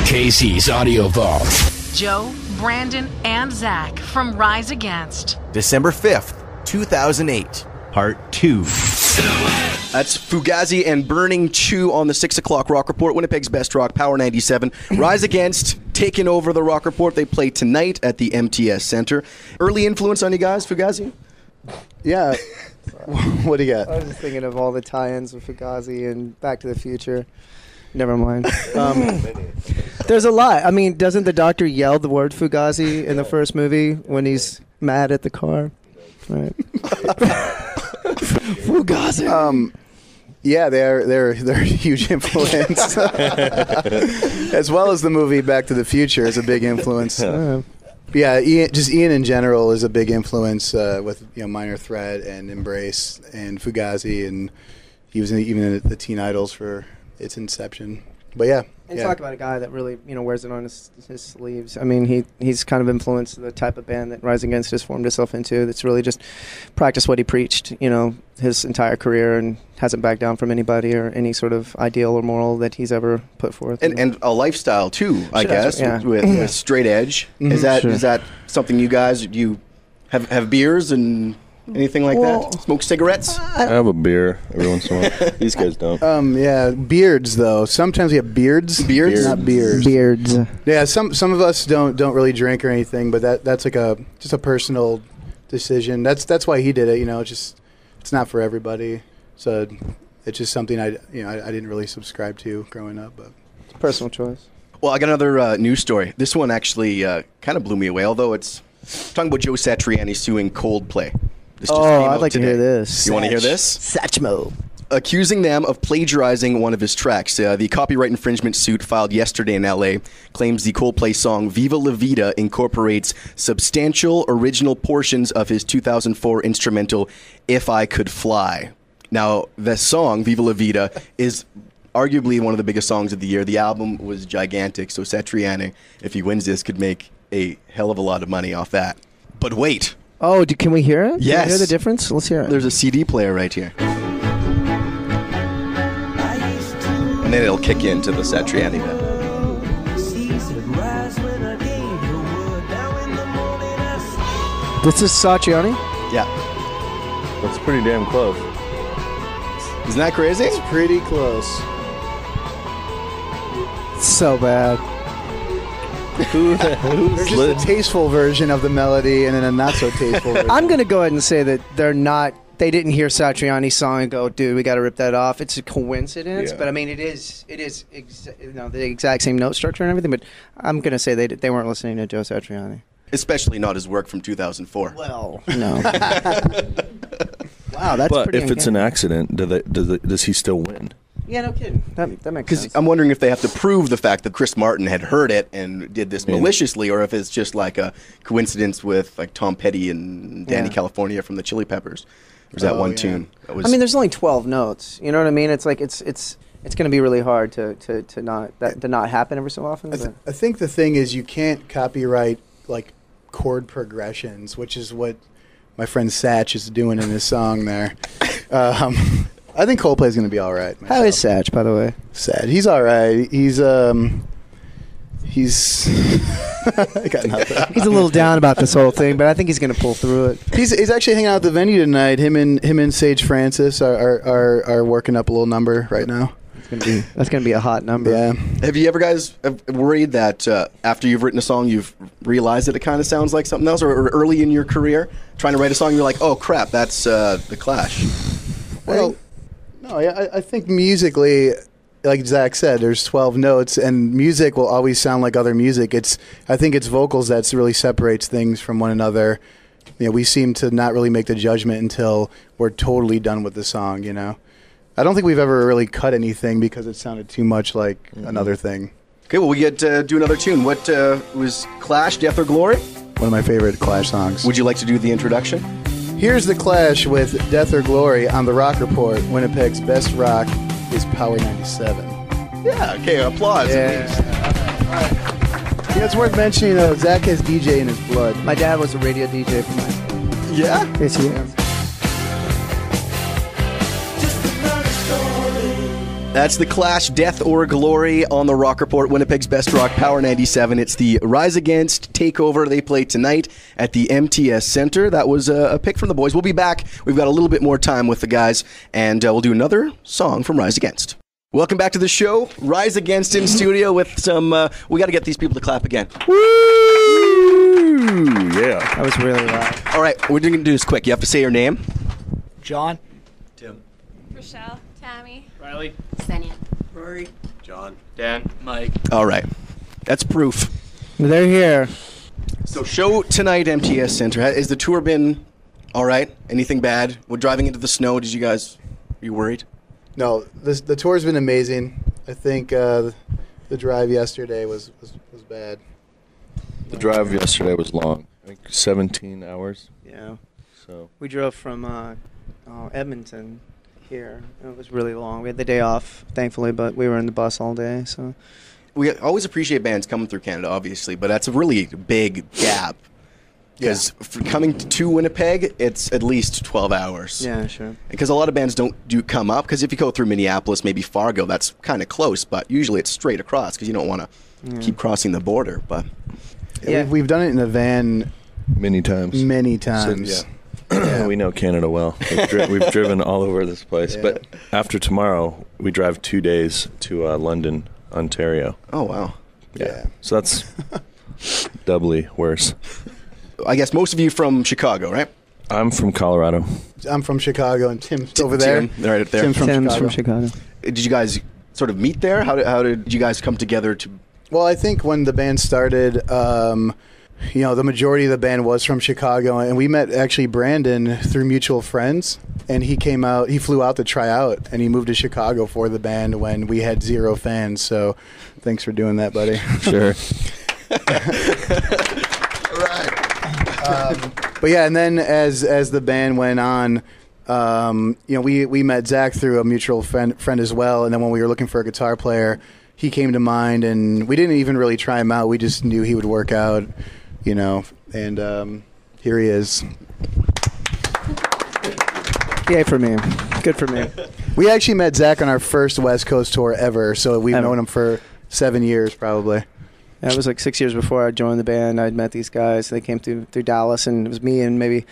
KC's Audio Vault. Joe, Brandon, and Zach from Rise Against. December 5th, 2008, Part 2. That's Fugazi and Burning Chew on the 6 o'clock Rock Report, Winnipeg's Best Rock, Power 97. Rise Against, taking over the Rock Report. They play tonight at the MTS Center. Early influence on you guys, Fugazi? Yeah. What do you got? I was just thinking of all the tie-ins with Fugazi and Back to the Future. Never mind. There's a lot. I mean, doesn't the doctor yell the word Fugazi in the first movie when he's mad at the car? Right. Fugazi. Yeah, they're a huge influence, as well as the movie Back to the Future is a big influence. Yeah, Ian in general is a big influence with Minor Threat and Embrace and Fugazi, and he was even in the Teen Idols for its inception. But yeah. And talk about a guy that really, wears it on his sleeves. I mean, he's kind of influenced the type of band that Rise Against has formed itself into. That's really just practiced what he preached, his entire career, and hasn't backed down from anybody or any sort of ideal or moral that he's ever put forth. And a lifestyle too, I guess, with straight edge. Mm-hmm. Is that something you guys have beers and anything like that? Smoke cigarettes? I have a beer every once in a while. These guys don't. Yeah, beards though. Sometimes we have beards. Beards? Not beers. Beards. Yeah, some of us don't really drink or anything, but that's like just a personal decision. That's why he did it. It's not for everybody. So it's just something I didn't really subscribe to growing up, but it's a personal choice. Well, I got another news story. This one actually kind of blew me away, although it's talking about Joe Satriani suing Coldplay. I'd like to hear this. You want to hear this? Satchmo. Accusing them of plagiarizing one of his tracks. The copyright infringement suit filed yesterday in L.A. claims the Coldplay song Viva La Vida incorporates substantial original portions of his 2004 instrumental If I Could Fly. Now, the song, Viva La Vida, is arguably one of the biggest songs of the year. The album was gigantic, so Satriani, if he wins this, could make a hell of a lot of money off that. But wait. Oh, can we hear it? Yes. Can we hear the difference? Let's hear it. There's a CD player right here. And then it'll kick into the Satriani bit. This is Satriani? Yeah. That's pretty damn close. Isn't that crazy? it's pretty close. So bad. There's just a tasteful version of the melody and then a not so tasteful version. I'm going to go ahead and say that they didn't hear Satriani's song and go, dude, we got to rip that off. It's a coincidence, but I mean, it is the exact same note structure and everything, but I'm going to say they weren't listening to Joe Satriani. Especially not his work from 2004. Well, no. Wow, that's but pretty if it's an accident, does he still win? Yeah, no kidding. That makes sense. Because I'm wondering if they have to prove the fact that Chris Martin had heard it and did this maliciously, or if it's just like a coincidence with like Tom Petty and Danny California from the Chili Peppers. There's that one tune. There's only 12 notes. You know what I mean? It's like it's going to be really hard to not happen every so often. I think the thing is you can't copyright like chord progressions, which is what my friend Satch is doing in his song there. I think Coldplay's going to be all right. How is Satch, by the way? Satch, he's all right. He's I got nothing. He's a little down about this whole thing, but I think he's going to pull through it. He's actually hanging out at the venue tonight. Him and Sage Francis are working up a little number right now. That's going to be a hot number. Yeah. Have you ever guys worried that after you've written a song, you've realized that it kind of sounds like something else, or early in your career, trying to write a song, you're like, oh crap, that's The Clash? Well, no, I think musically, like Zach said, there's 12 notes, and music will always sound like other music. I think it's vocals that really separates things from one another. We seem to not really make the judgment until we're totally done with the song, I don't think we've ever really cut anything because it sounded too much like another thing. Okay, well, we get to do another tune. What was Clash, Death or Glory? One of my favorite Clash songs. Would you like to do the introduction? Here's The Clash with Death or Glory on the Rock Report. Winnipeg's best rock is Power 97. Yeah, okay, applause. Yeah. It's worth mentioning, Zach has DJ in his blood. My dad was a radio DJ for my... Yeah? Yes, he is. That's the Clash, Death or Glory on the Rock Report, Winnipeg's Best Rock, Power 97. It's the Rise Against Takeover. They play tonight at the MTS Center. That was a pick from the boys. We'll be back. We've got a little bit more time with the guys, and we'll do another song from Rise Against. Welcome back to the show. Rise Against in studio with some... we got to get these people to clap again. Woo! Yeah. That was really loud. All right, we're going to do this quick. You have to say your name. John. Tim. Rochelle. Tammy. Riley. Senya. Rory. John. Dan. Mike. All right. That's proof. They're here. So show tonight, MTS Center. Has the tour been all right? Anything bad? We're driving into the snow. Did you guys... Are you worried? No, the tour's been amazing. I think the drive yesterday was bad. The drive yesterday was long. I think 17 hours. Yeah. So We drove from Edmonton here. It was really long. We had the day off, thankfully, but we were in the bus all day. So We always appreciate bands coming through Canada, obviously, but that's a really big gap. Because coming to Winnipeg, it's at least 12 hours. yeah, sure. Because a lot of bands don't come up. Because if you go through Minneapolis, maybe Fargo, that's kind of close. But usually it's straight across because you don't want to keep crossing the border. But Yeah. We've done it in a van many times. many times. So, yeah. We know Canada well. We've driven all over this place. Yeah. But after tomorrow, we drive 2 days to London, Ontario. oh wow, Yeah. So that's doubly worse. I guess most of you from Chicago, right? I'm from Colorado. I'm from Chicago, and Tim's over there. Tim, right up there. Tim's from Tim's Chicago. from Chicago. Did you guys sort of meet there? How did you guys come together to? Well, I think when the band started, the majority of the band was from Chicago, and we met actually Brandon through mutual friends. And he flew out to try out, and he moved to Chicago for the band when we had 0 fans. So, thanks for doing that, buddy. Sure. Right. But yeah, and then as the band went on, we met Zach through a mutual friend as well. And then when we were looking for a guitar player, he came to mind, and we didn't even really try him out. We just knew he would work out, and here he is. Yay for me. Good for me. We actually met Zach on our first West Coast tour ever, so we've known him for 7 years probably. Yeah, it was like 6 years before I joined the band. I'd met these guys. They came through Dallas, and it was me and maybe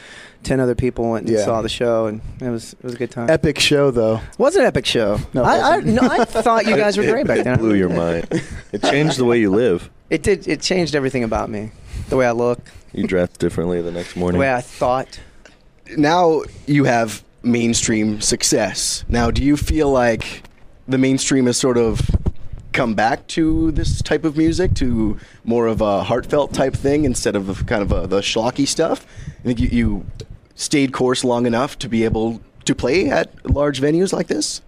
10 other people went and saw the show, and it was a good time. Epic show, though. It was an epic show. No, I thought you guys were great back then. It blew your mind. It changed the way you live. It did. It changed everything about me. The way I look, You dressed differently the next the morning. way I thought. Now you have mainstream success. Now, do you feel like the mainstream has sort of come back to this type of music, to more of a heartfelt type thing instead of kind of the schlocky stuff? I think you stayed course long enough to be able to play at large venues like this?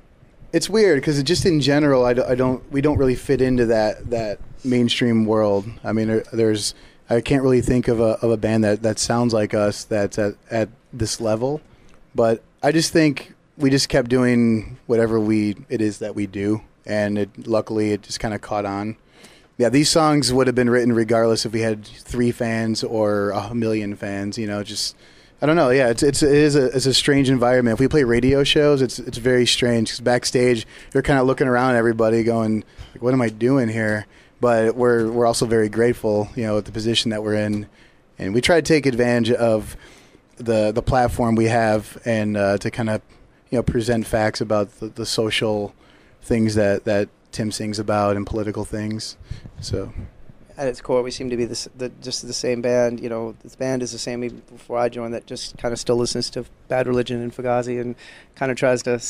It's weird because just in general, we don't really fit into that mainstream world. I mean, I can't really think of a band that sounds like us that's at this level, but I just think we just kept doing whatever it is that we do, and luckily it just kind of caught on. Yeah, these songs would have been written regardless if we had 3 fans or 1,000,000 fans. Just I don't know. Yeah, it's a strange environment. If we play radio shows, it's very strange because backstage you're kind of looking around at everybody, going, like, "What am I doing here?" But we're also very grateful, at the position that we're in, and we try to take advantage of the platform we have and to kind of present facts about the social things that Tim sings about and political things. So At its core, we seem to be just the same band. This band is the same even before I joined, that just kind of still listens to Bad Religion and Fugazi and kind of tries to,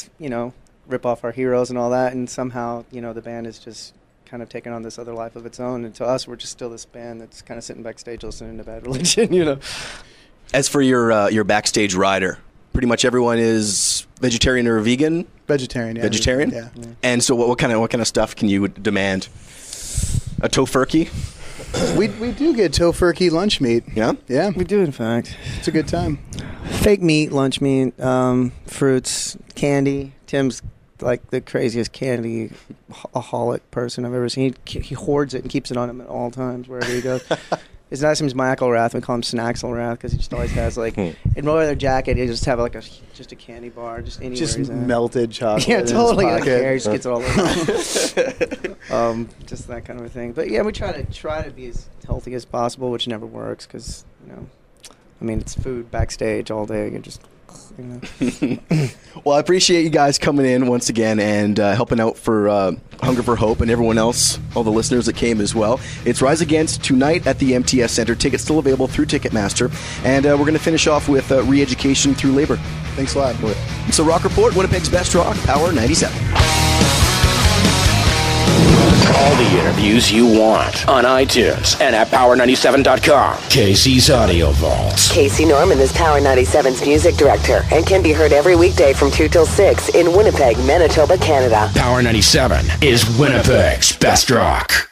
rip off our heroes and all that. And somehow, the band is just kind of taken on this other life of its own. And to us, we're just still this band that's kind of sitting backstage listening to Bad Religion, As for your backstage rider, pretty much everyone is vegetarian or vegan? vegetarian, yeah. Vegetarian? Yeah. And so what kind of stuff can you demand? A tofurkey? We do get tofurkey lunch meat. Yeah? Yeah, We do, in fact. it's a good time. Fake meat, lunch meat, fruits, candy. Tim's like the craziest candy-aholic person I've ever seen. He hoards it and keeps it on him at all times wherever he goes. His last name's Michael Rath. We call him Snaxelrath because he just always has like in no other jacket. He just have like just a candy bar, just anywhere. Just he's at. melted chocolate. Yeah, in his totally. Like, pocket. he just gets it all over. Just that kind of a thing. But yeah, we try to be as healthy as possible, which never works because I mean, it's food backstage all day. You're just. Well, I appreciate you guys coming in once again and helping out for Hunger for Hope and everyone else, all the listeners that came as well. It's Rise Against tonight at the MTS Center. Tickets still available through Ticketmaster. And we're going to finish off with Re-Education Through Labor. Thanks a lot. So Rock Report, Winnipeg's best rock, Power 97. All the interviews you want on iTunes and at power97.com. KC's Audio Vault. Casey Norman is Power 97's music director and can be heard every weekday from 2 till 6 in Winnipeg, Manitoba, Canada. Power 97 is Winnipeg's best rock.